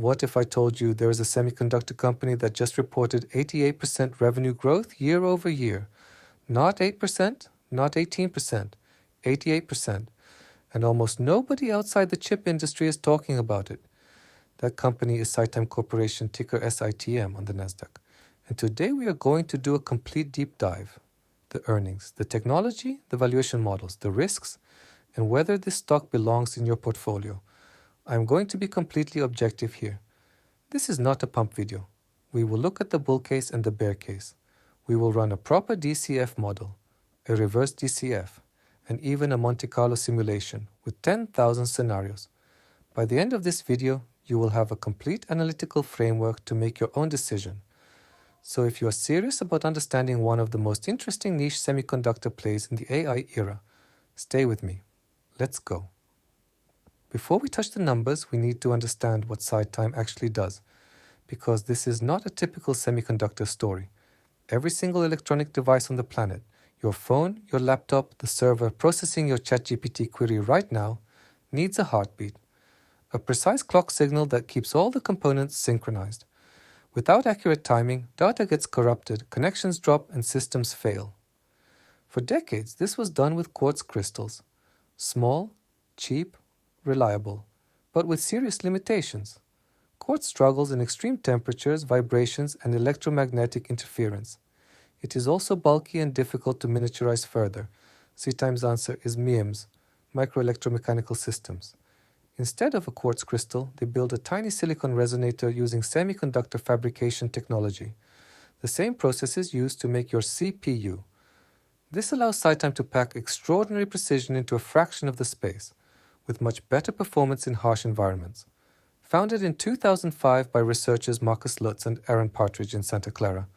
What if I told you there is a semiconductor company that just reported 88% revenue growth year over year? Not 8%, not 18%, 88%. And almost nobody outside the chip industry is talking about it. That company is SiTime Corporation, ticker SITM on the NASDAQ. And today we are going to do a complete deep dive. The earnings, the technology, the valuation models, the risks, and whether this stock belongs in your portfolio. I'm going to be completely objective here. This is not a pump video. We will look at the bull case and the bear case. We will run a proper DCF model, a reverse DCF, and even a Monte Carlo simulation with 10,000 scenarios. By the end of this video, you will have a complete analytical framework to make your own decision. So if you are serious about understanding one of the most interesting niche semiconductor plays in the AI era, stay with me. Let's go. Before we touch the numbers, we need to understand what SiTime actually does, because this is not a typical semiconductor story. Every single electronic device on the planet, your phone, your laptop, the server processing your ChatGPT query right now, needs a heartbeat, a precise clock signal that keeps all the components synchronized. Without accurate timing, data gets corrupted, connections drop, and systems fail. For decades, this was done with quartz crystals. Small, cheap, reliable, but with serious limitations. Quartz struggles in extreme temperatures, vibrations, and electromagnetic interference. It is also bulky and difficult to miniaturize further. SiTime's answer is MIMS, microelectromechanical systems. Instead of a quartz crystal, they build a tiny silicon resonator using semiconductor fabrication technology. The same process is used to make your CPU. This allows SiTime to pack extraordinary precision into a fraction of the space, with much better performance in harsh environments. Founded in 2005 by researchers Marcus Lutz and Aaron Partridge in Santa Clara,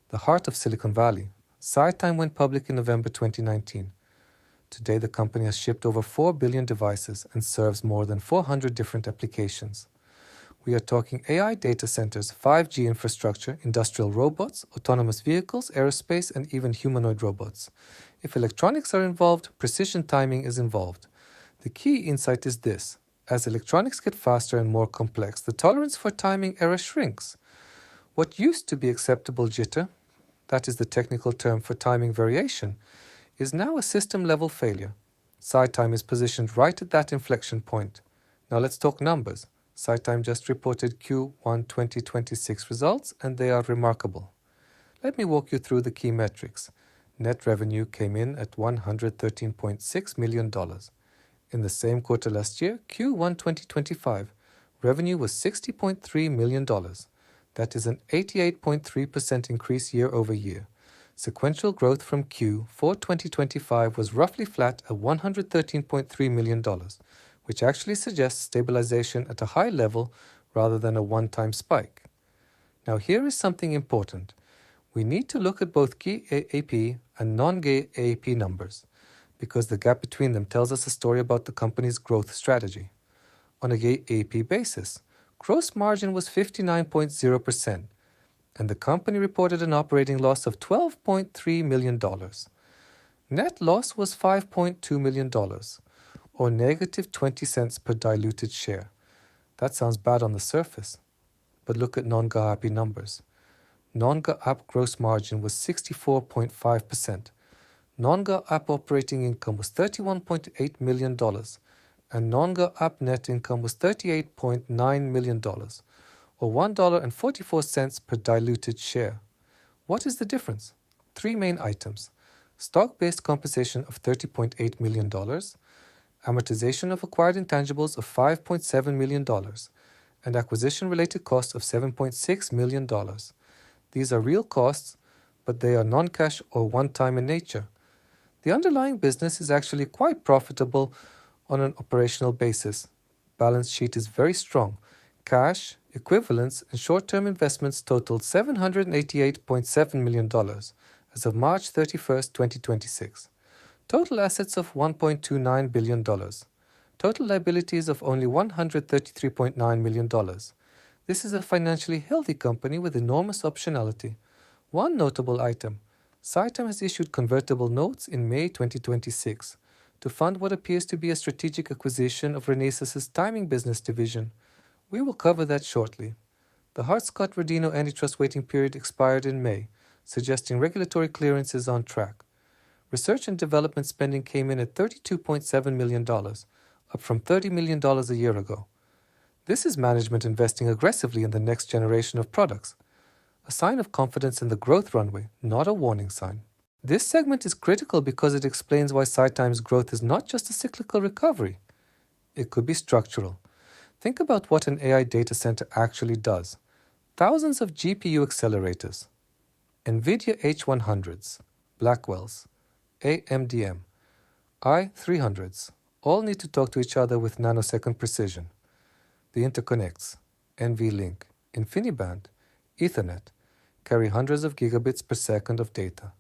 the heart of Silicon Valley, SiTime went public in November 2019. Today, the company has shipped over 4 billion devices and serves more than 400 different applications. We are talking AI data centers, 5G infrastructure, industrial robots, autonomous vehicles, aerospace, and even humanoid robots. If electronics are involved, precision timing is involved. The key insight is this: as electronics get faster and more complex, the tolerance for timing error shrinks. What used to be acceptable jitter, that is the technical term for timing variation, is now a system-level failure. SiTime is positioned right at that inflection point. Now let's talk numbers. SiTime just reported Q1 2026 results, and they are remarkable. Let me walk you through the key metrics. Net revenue came in at $113.6 million. In the same quarter last year, Q1 2025, revenue was $60.3 million. That is an 88.3% increase year over year. Sequential growth from Q4 2025 was roughly flat at $113.3 million, which actually suggests stabilization at a high level rather than a one-time spike. Now here is something important. We need to look at both GAAP and non-GAAP numbers, because the gap between them tells us a story about the company's growth strategy. On a GAAP basis, gross margin was 59.0%, and the company reported an operating loss of $12.3 million. Net loss was $5.2 million, or negative 20 cents per diluted share. That sounds bad on the surface, but look at non-GAAP numbers. Non-GAAP gross margin was 64.5%. Non-GAAP operating income was $31.8 million, and non-GAAP net income was $38.9 million, or $1.44 per diluted share. What is the difference? Three main items: stock-based compensation of $30.8 million, amortization of acquired intangibles of $5.7 million, and acquisition-related costs of $7.6 million. These are real costs, but they are non-cash or one-time in nature. The underlying business is actually quite profitable on an operational basis. Balance sheet is very strong. Cash, equivalents, and short-term investments totaled $788.7 million as of March 31, 2026. Total assets of $1.29 billion. Total liabilities of only $133.9 million. This is a financially healthy company with enormous optionality. One notable item: SiTime has issued convertible notes in May 2026 to fund what appears to be a strategic acquisition of Renesas' timing business division. We will cover that shortly. The Hart-Scott-Rodino antitrust waiting period expired in May, suggesting regulatory clearance is on track. Research and development spending came in at $32.7 million, up from $30 million a year ago. This is management investing aggressively in the next generation of products, a sign of confidence in the growth runway, not a warning sign. This segment is critical because it explains why SiTime's growth is not just a cyclical recovery. It could be structural. Think about what an AI data center actually does. Thousands of GPU accelerators, NVIDIA H100s, Blackwells, AMDM, i300s, all need to talk to each other with nanosecond precision. The interconnects, NVLink, InfiniBand, Ethernet, carry hundreds of gigabits per second of data.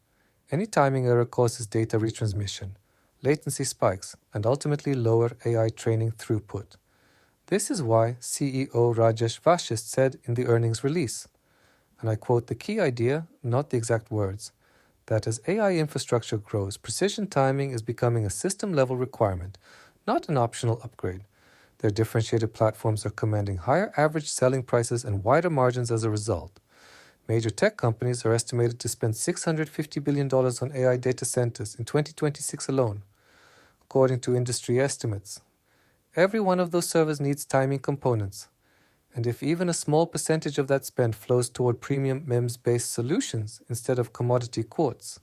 Any timing error causes data retransmission, latency spikes, and ultimately lower AI training throughput. This is why CEO Rajesh Vashist said in the earnings release, and I quote the key idea, not the exact words, that as AI infrastructure grows, precision timing is becoming a system-level requirement, not an optional upgrade. Their differentiated platforms are commanding higher average selling prices and wider margins as a result. Major tech companies are estimated to spend $650 billion on AI data centers in 2026 alone, according to industry estimates. Every one of those servers needs timing components, and if even a small percentage of that spend flows toward premium MEMS-based solutions instead of commodity quartz,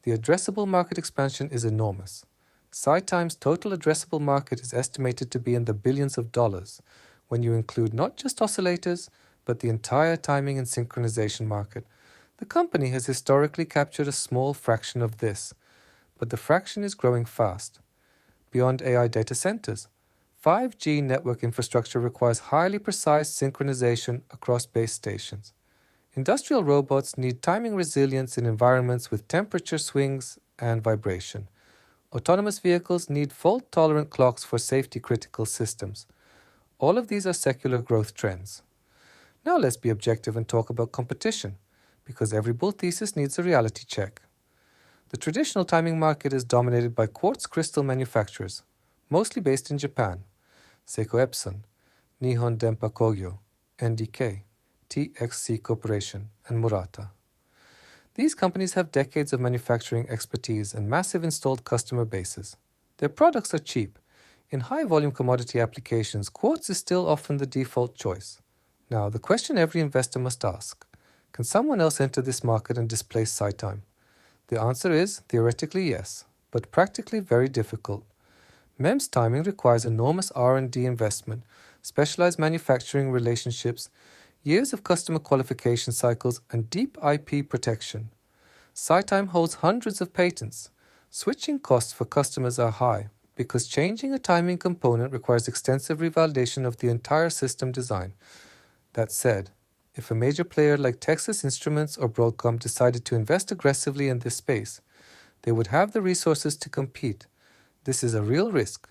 the addressable market expansion is enormous. SiTime's total addressable market is estimated to be in the billions of dollars when you include not just oscillators, but the entire timing and synchronization market. The company has historically captured a small fraction of this, but the fraction is growing fast. Beyond AI data centers, 5G network infrastructure requires highly precise synchronization across base stations. Industrial robots need timing resilience in environments with temperature swings and vibration. Autonomous vehicles need fault-tolerant clocks for safety-critical systems. All of these are secular growth trends. Now let's be objective and talk about competition, because every bull thesis needs a reality check. The traditional timing market is dominated by quartz crystal manufacturers, mostly based in Japan: Seiko Epson, Nihon Denpa Kogyo, NDK, TXC Corporation, and Murata. These companies have decades of manufacturing expertise and massive installed customer bases. Their products are cheap. In high-volume commodity applications, quartz is still often the default choice. Now, the question every investor must ask: can someone else enter this market and displace SiTime? The answer is theoretically yes, but practically very difficult. MEMS timing requires enormous R&D investment, specialized manufacturing relationships, years of customer qualification cycles, and deep IP protection. SiTime holds hundreds of patents. Switching costs for customers are high because changing a timing component requires extensive revalidation of the entire system design. That said, if a major player like Texas Instruments or Broadcom decided to invest aggressively in this space, they would have the resources to compete. This is a real risk.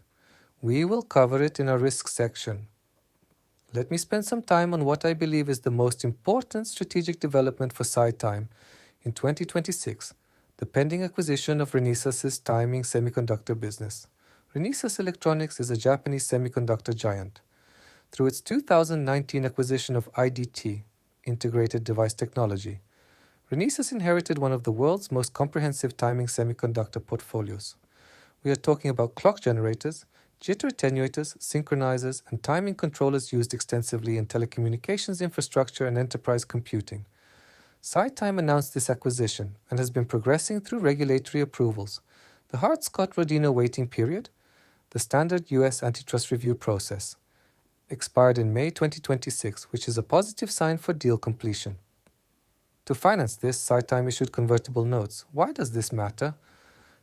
We will cover it in our risk section. Let me spend some time on what I believe is the most important strategic development for SiTime in 2026, the pending acquisition of Renesas' timing semiconductor business. Renesas Electronics is a Japanese semiconductor giant. Through its 2019 acquisition of IDT, Integrated Device Technology, Renesas inherited one of the world's most comprehensive timing semiconductor portfolios. We are talking about clock generators, jitter attenuators, synchronizers, and timing controllers used extensively in telecommunications infrastructure and enterprise computing. SiTime announced this acquisition and has been progressing through regulatory approvals, the Hart-Scott-Rodino waiting period, the standard U.S. antitrust review process, expired in May 2026, which is a positive sign for deal completion. To finance this, SiTime issued convertible notes. Why does this matter?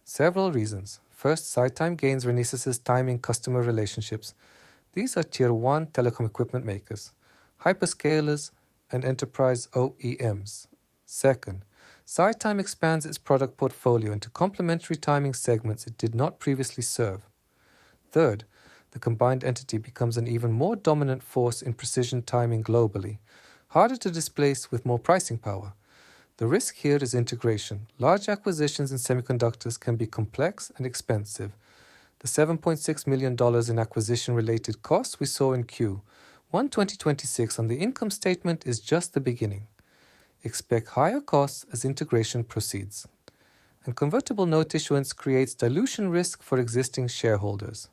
Several reasons. First, SiTime gains Renesas' timing customer relationships. These are Tier 1 telecom equipment makers, hyperscalers, and enterprise OEMs. Second, SiTime expands its product portfolio into complementary timing segments it did not previously serve. Third, the combined entity becomes an even more dominant force in precision timing globally, harder to displace with more pricing power. The risk here is integration. Large acquisitions in semiconductors can be complex and expensive. The $7.6 million in acquisition-related costs we saw in Q1 Q1 2026 on the income statement is just the beginning. Expect higher costs as integration proceeds. And convertible note issuance creates dilution risk for existing shareholders.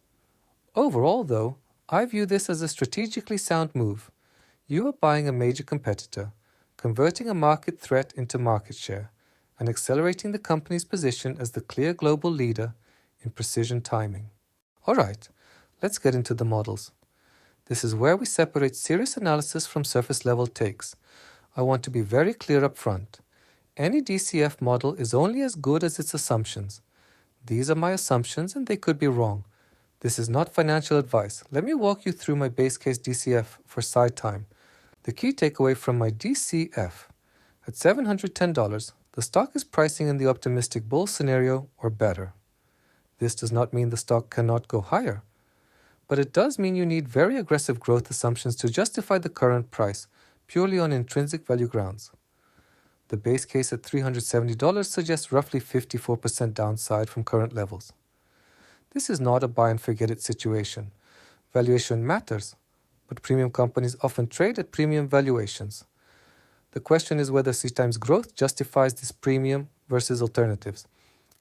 Overall, though, I view this as a strategically sound move. You are buying a major competitor, converting a market threat into market share, and accelerating the company's position as the clear global leader in precision timing. All right, let's get into the models. This is where we separate serious analysis from surface-level takes. I want to be very clear up front. Any DCF model is only as good as its assumptions. These are my assumptions and they could be wrong. This is not financial advice. Let me walk you through my base case DCF for SiTime. The key takeaway from my DCF. At $710, the stock is pricing in the optimistic bull scenario or better. This does not mean the stock cannot go higher, but it does mean you need very aggressive growth assumptions to justify the current price, purely on intrinsic value grounds. The base case at $370 suggests roughly 54% downside from current levels. This is not a buy and forget it situation. Valuation matters, but premium companies often trade at premium valuations. The question is whether SiTime's growth justifies this premium versus alternatives.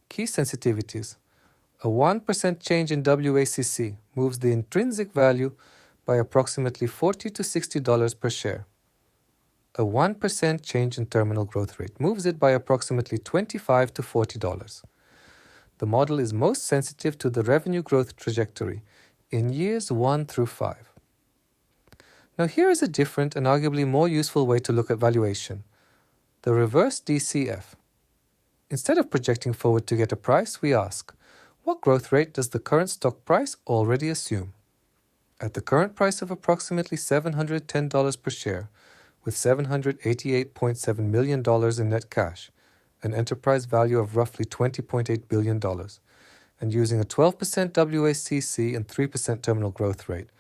Key sensitivities. A 1% change in WACC moves the intrinsic value by approximately $40 to $60 per share. A 1% change in terminal growth rate moves it by approximately $25 to $40. The model is most sensitive to the revenue growth trajectory in years 1 through 5. Now here is a different and arguably more useful way to look at valuation. The reverse DCF. Instead of projecting forward to get a price, we ask, what growth rate does the current stock price already assume? At the current price of approximately $710 per share, with $788.7 million in net cash, an enterprise value of roughly $20.8 billion, and using a 12% WACC and 3% terminal growth rate,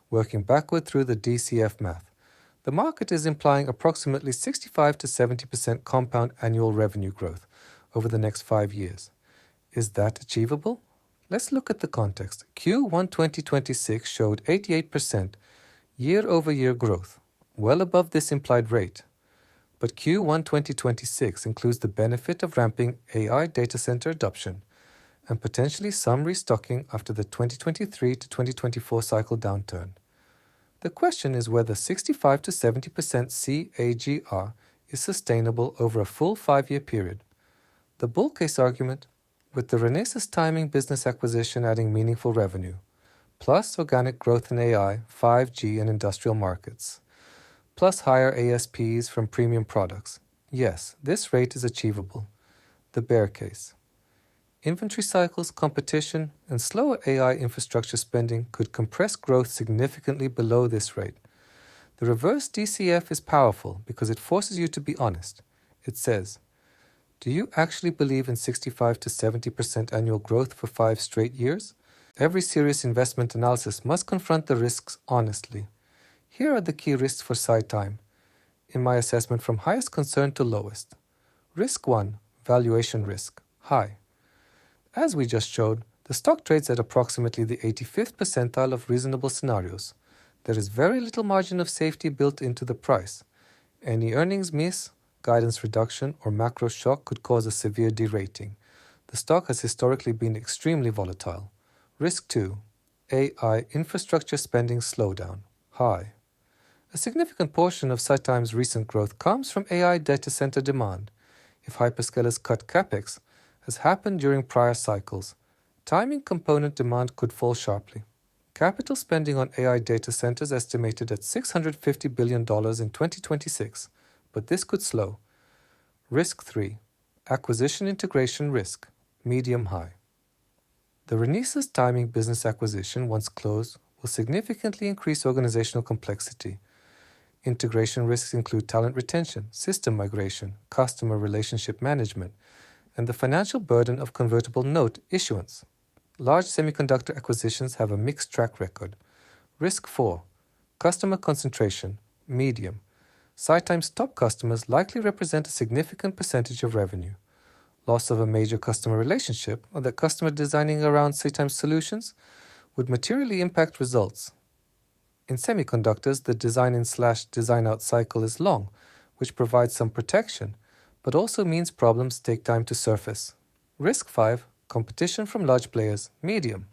working backward through the DCF math, the market is implying approximately 65 to 70% compound annual revenue growth over the next 5 years. Is that achievable? Let's look at the context. Q1 2026 showed 88% year-over-year growth, well above this implied rate. But Q1 2026 includes the benefit of ramping AI data center adoption and potentially some restocking after the 2023 to 2024 cycle downturn. The question is whether 65 to 70% CAGR is sustainable over a full 5-year period. The bull case argument, with the Renesas timing business acquisition adding meaningful revenue, plus organic growth in AI, 5G, and industrial markets, plus higher ASPs from premium products. Yes, this rate is achievable. The bear case. Inventory cycles, competition, and slower AI infrastructure spending could compress growth significantly below this rate. The reverse DCF is powerful because it forces you to be honest. It says, do you actually believe in 65 to 70% annual growth for 5 straight years? Every serious investment analysis must confront the risks honestly. Here are the key risks for SiTime, in my assessment from highest concern to lowest. Risk 1, valuation risk, high. As we just showed, the stock trades at approximately the 85th percentile of reasonable scenarios. There is very little margin of safety built into the price. Any earnings miss, guidance reduction, or macro shock could cause a severe derating. The stock has historically been extremely volatile. Risk 2, AI infrastructure spending slowdown, high. A significant portion of SiTime's recent growth comes from AI data center demand. If hyperscalers cut capex, as happened during prior cycles, timing component demand could fall sharply. Capital spending on AI data centers estimated at $650 billion in 2026, but this could slow. Risk 3, acquisition integration risk, medium-high. The Renesas timing business acquisition, once closed, will significantly increase organizational complexity. Integration risks include talent retention, system migration, customer relationship management, and the financial burden of convertible note issuance. Large semiconductor acquisitions have a mixed track record. Risk 4, customer concentration, medium. SiTime's top customers likely represent a significant percentage of revenue. Loss of a major customer relationship, or the customer designing around SiTime solutions, would materially impact results. In semiconductors, the design-in/design-out cycle is long, which provides some protection, but also means problems take time to surface. Risk 5, competition from large players, medium.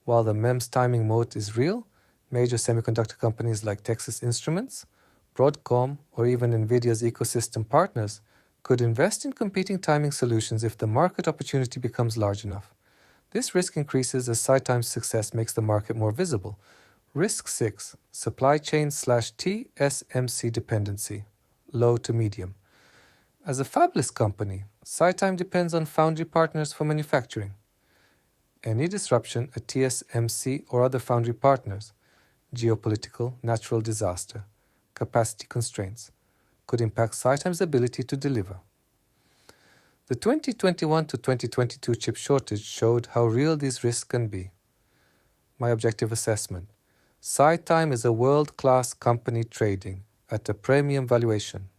While the MEMS timing moat is real, major semiconductor companies like Texas Instruments, Broadcom, or even NVIDIA's ecosystem partners could invest in competing timing solutions if the market opportunity becomes large enough. This risk increases as SiTime's success makes the market more visible. Risk 6, supply chain/TSMC dependency, low to medium. As a fabless company, SiTime depends on foundry partners for manufacturing. Any disruption at TSMC or other foundry partners, geopolitical, natural disaster, capacity constraints, could impact SiTime's ability to deliver. The 2021 to 2022 chip shortage showed how real these risks can be. My objective assessment: SiTime is a world-class company trading at a premium valuation.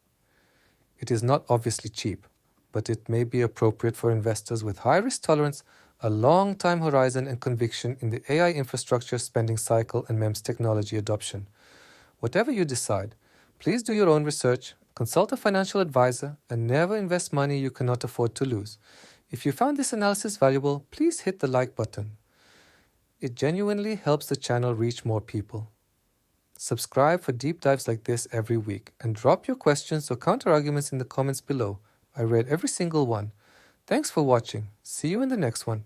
It is not obviously cheap, but it may be appropriate for investors with high risk tolerance, a long time horizon, and conviction in the AI infrastructure spending cycle and MEMS technology adoption. Whatever you decide, please do your own research, consult a financial advisor, and never invest money you cannot afford to lose. If you found this analysis valuable, please hit the like button. It genuinely helps the channel reach more people. Subscribe for deep dives like this every week, and drop your questions or counter-arguments in the comments below. I read every single one. Thanks for watching. See you in the next one.